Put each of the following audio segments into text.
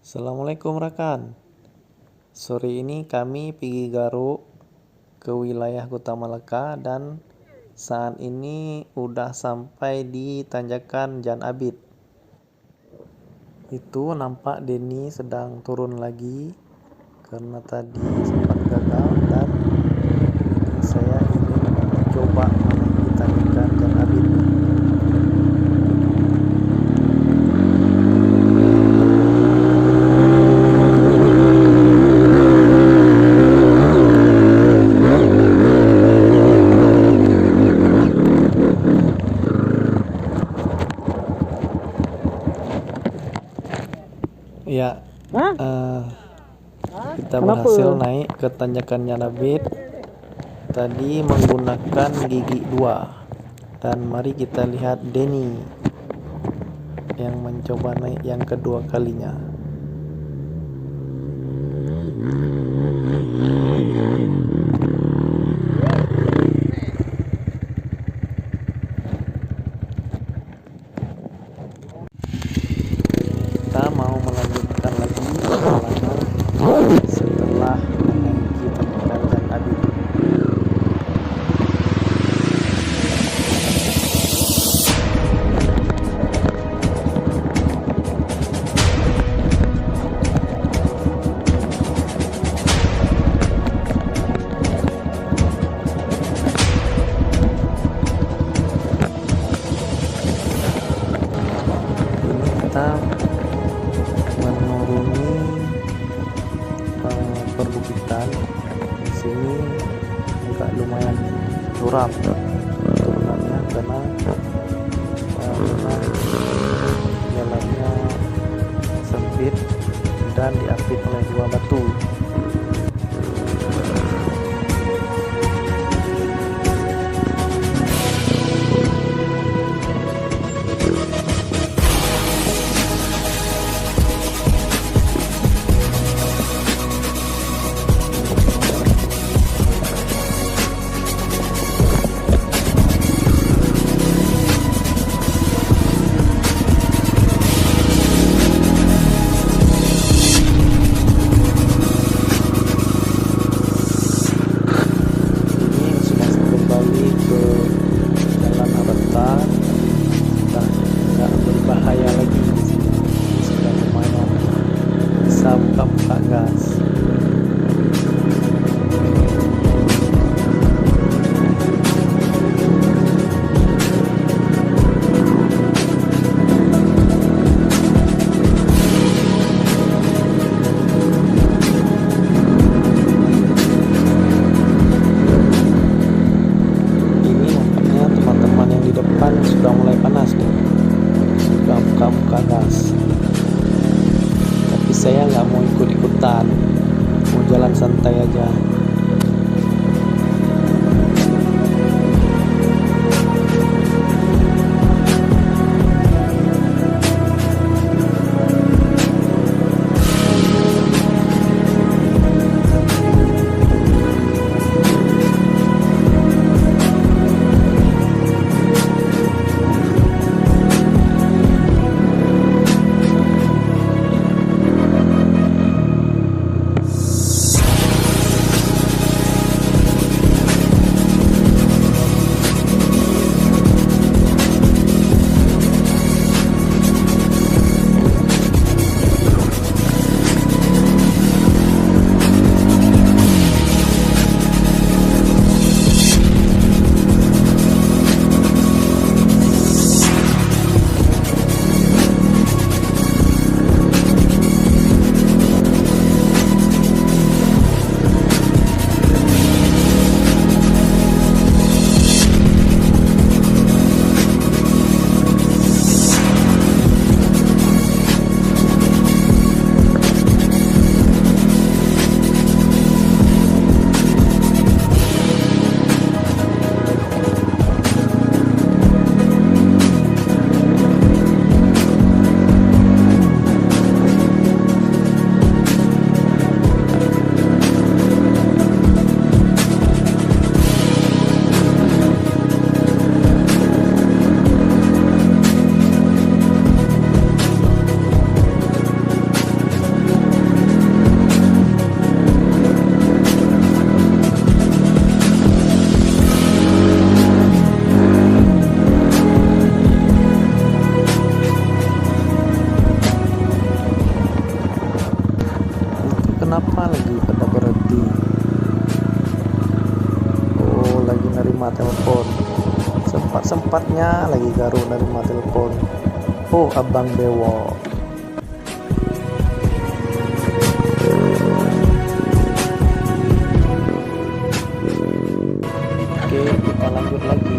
Assalamualaikum rekan. Sore ini kami pergi garuk ke wilayah Kota Malaka dan saat ini udah sampai di tanjakan Jan Abid. Itu nampak Denny sedang turun lagi karena tadi sempat gagal dan saya ingin mencoba menaiki tanjakan Jan Abid. Ya, kita berhasil naik ke tanjakan Jan Abid tadi menggunakan gigi 2. Dan mari kita lihat Denny yang mencoba naik yang kedua kalinya. Kita mau melanjutkan lagi perjalanan setelah menaiki tanjakan Jan Abid. Kita menuruni perbukitan. Di sini agak lumayan curam turunannya karena memang jalannya sempit dan diapit oleh dua batu. Bahaya lagi di sini. Sudah lumayan bisa buka gas. Ini nampaknya teman-teman yang di depan sudah mulai panas nih. Buka gas, tapi saya nggak mau ikut-ikutan, mau jalan santai aja. kenapa lagi pada berhenti? Oh, lagi nerima telepon. Sempat-sempatnya lagi Garu nerima telepon. Oh, Abang Bewok. Oke, kita lanjut lagi.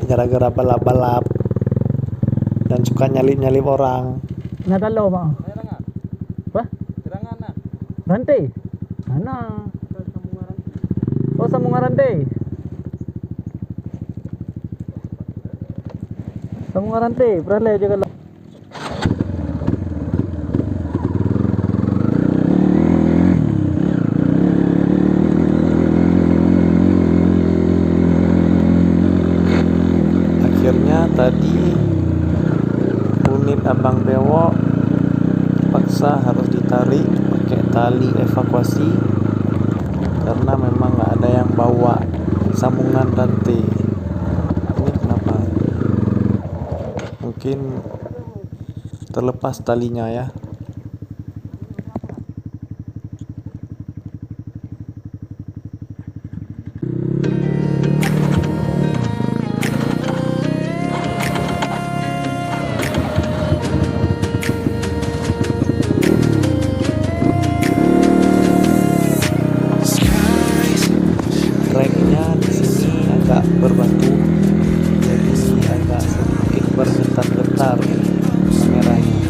Gara-gara balap-balap dan suka nyalip-nyalip orang. Nadalaw ba? Ba? Serangan na. Rante. Ana. Oh, sa mga rante. Sa mga rante, prale juga lang. Akhirnya tadi unit Abang Bewok paksa harus ditarik pakai tali evakuasi karena memang nggak ada yang bawa sambungan rantai. Ini kenapa? Mungkin terlepas talinya ya. Treknya di sini agak berbatu, jadi agak sedikit bergetar-getar kameranya.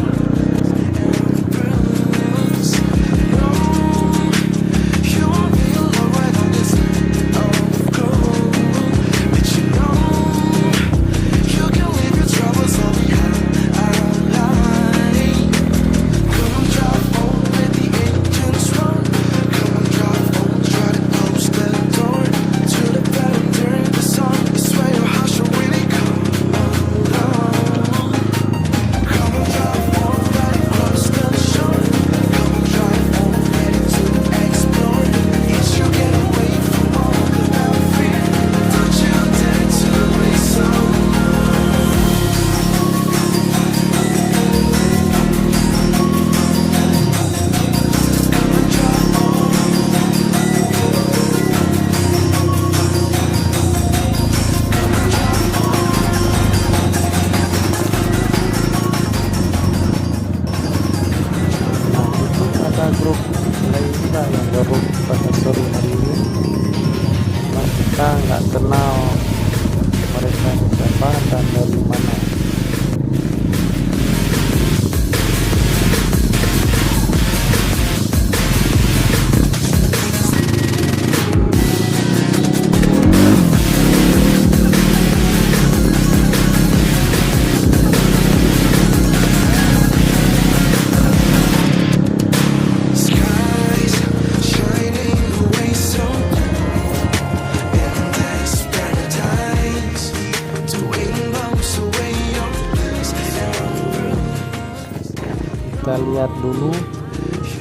kita lihat dulu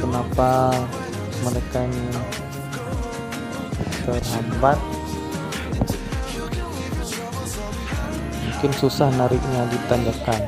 kenapa mereka ini terhambat. Mungkin susah nariknya di tanjakan.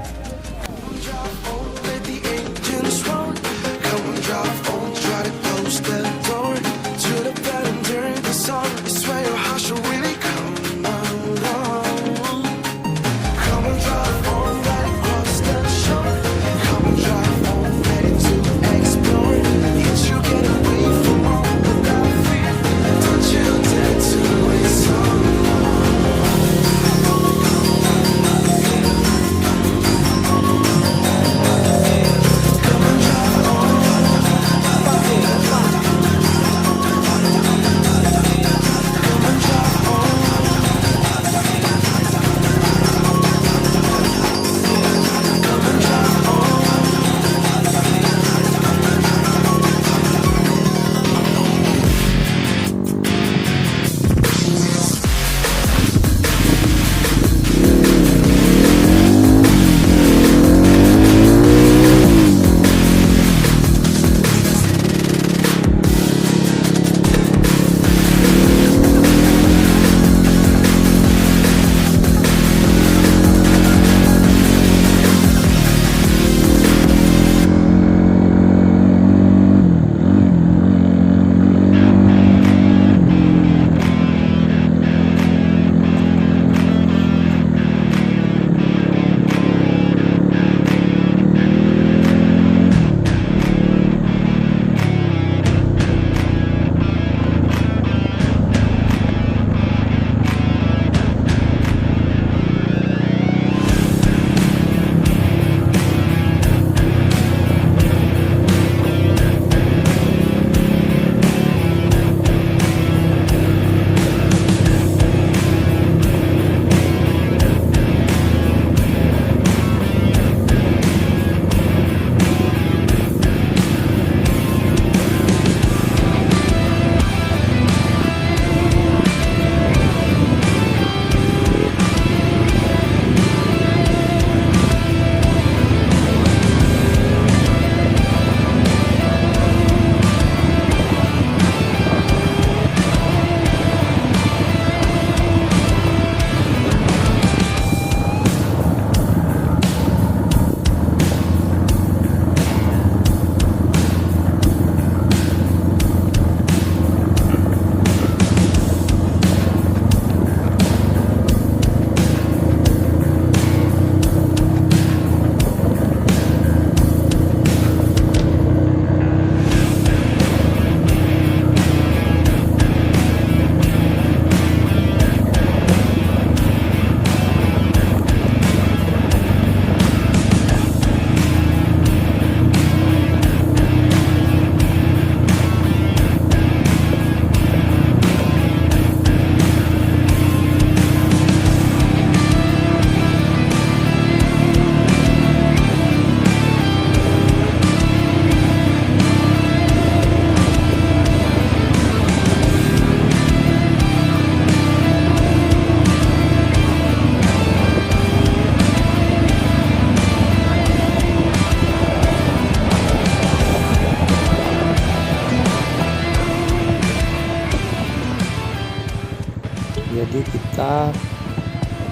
Jadi kita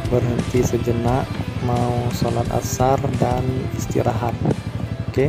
berhenti sejenak mau sholat asar dan istirahat. Oke.